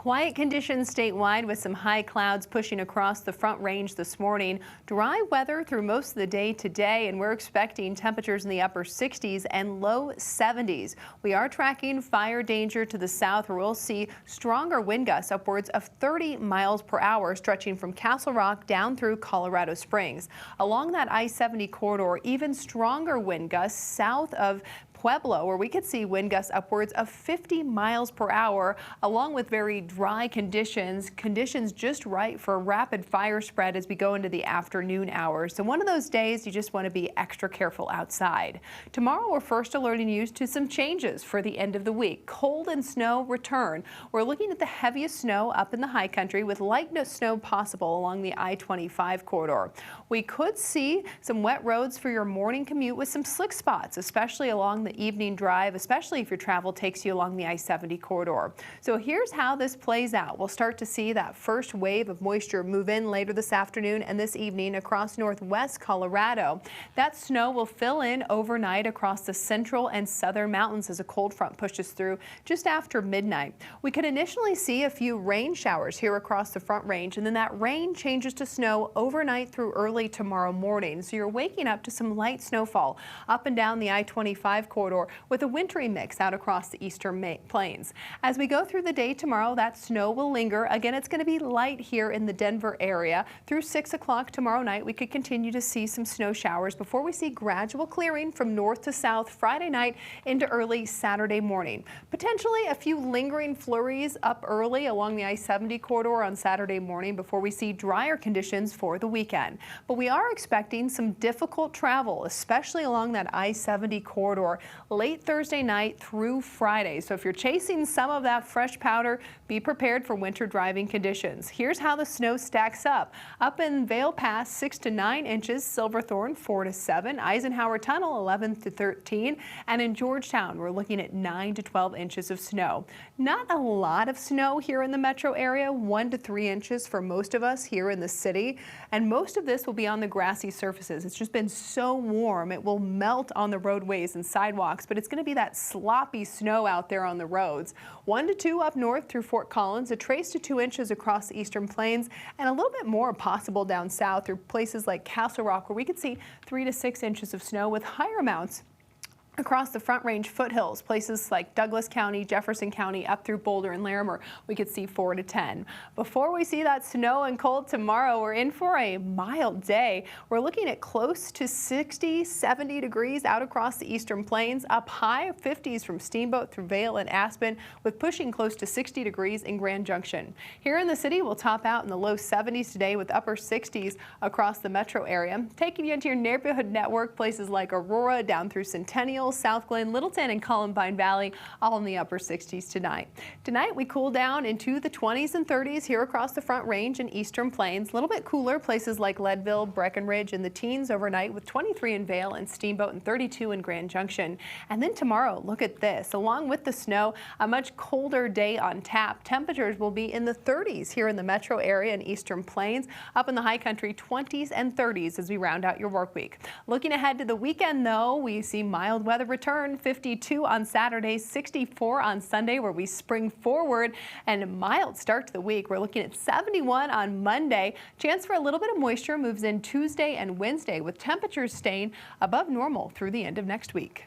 Quiet conditions statewide with some high clouds pushing across the Front Range this morning. Dry weather through most of the day today, and we're expecting temperatures in the upper 60s and low 70s. We are tracking fire danger to the south, where we'll see stronger wind gusts upwards of 30 miles per hour stretching from Castle Rock down through Colorado Springs. Along that I-70 corridor, even stronger wind gusts south of Pueblo, where we could see wind gusts upwards of 50 miles per hour, along with very dry conditions just right for rapid fire spread as we go into the afternoon hours. So one of those days you just want to be extra careful outside. Tomorrow we're first alerting you to some changes for the end of the week. Cold and snow return. We're looking at the heaviest snow up in the high country with light snow possible along the I-25 corridor. We could see some wet roads for your morning commute with some slick spots, especially along the evening drive, especially if your travel takes you along the I-70 corridor. So here's how this plays out. We'll start to see that first wave of moisture move in later this afternoon and this evening across northwest Colorado. That snow will fill in overnight across the central and southern mountains as a cold front pushes through just after midnight. We could initially see a few rain showers here across the Front Range, and then that rain changes to snow overnight through early tomorrow morning. So you're waking up to some light snowfall up and down the I-25 corridor with a wintry mix out across the eastern plains. As we go through the day tomorrow, that snow will linger. Again, it's going to be light here in the Denver area. Through 6 o'clock tomorrow night, we could continue to see some snow showers before we see gradual clearing from north to south Friday night into early Saturday morning. Potentially a few lingering flurries up early along the I-70 corridor on Saturday morning before we see drier conditions for the weekend. But we are expecting some difficult travel, especially along that I-70 corridor late Thursday night through Friday. So if you're chasing some of that fresh powder, be prepared for winter driving conditions. Here's how the snow stacks up. Up in Vail Pass, 6 to 9 inches, Silverthorne 4 to 7, Eisenhower Tunnel 11 to 13, and in Georgetown we're looking at 9 to 12 inches of snow. Not a lot of snow here in the metro area, 1 to 3 inches for most of us here in the city, and most of this will be on the grassy surfaces. It's just been so warm it will melt on the roadways and sidewalks, but it's going to be that sloppy snow out there on the roads. 1 to 2 up north through Fort Collins, a trace to 2 inches across the eastern plains, and a little bit more possible down south through places like Castle Rock, where we could see 3 to 6 inches of snow with higher amounts across the Front Range foothills, places like Douglas County, Jefferson County, up through Boulder and Larimer, we could see 4 to 10. Before we see that snow and cold tomorrow, we're in for a mild day. We're looking at close to 60, 70 degrees out across the eastern plains, up high 50s from Steamboat through Vail and Aspen, with pushing close to 60 degrees in Grand Junction. Here in the city, we'll top out in the low 70s today with upper 60s across the metro area. Taking you into your neighborhood network, places like Aurora down through Centennial, South Glen, Littleton, and Columbine Valley, all in the upper 60s tonight. Tonight, we cool down into the 20s and 30s here across the Front Range and eastern plains. A little bit cooler places like Leadville, Breckenridge, and the teens overnight with 23 in Vail and Steamboat and 32 in Grand Junction. And then tomorrow, look at this. Along with the snow, a much colder day on tap. Temperatures will be in the 30s here in the metro area and eastern plains. Up in the high country, 20s and 30s as we round out your work week. Looking ahead to the weekend, though, we see mild weather return, 52 on Saturday, 64 on Sunday, where we spring forward, and a mild start to the week. We're looking at 71 on Monday. Chance for a little bit of moisture moves in Tuesday and Wednesday, with temperatures staying above normal through the end of next week.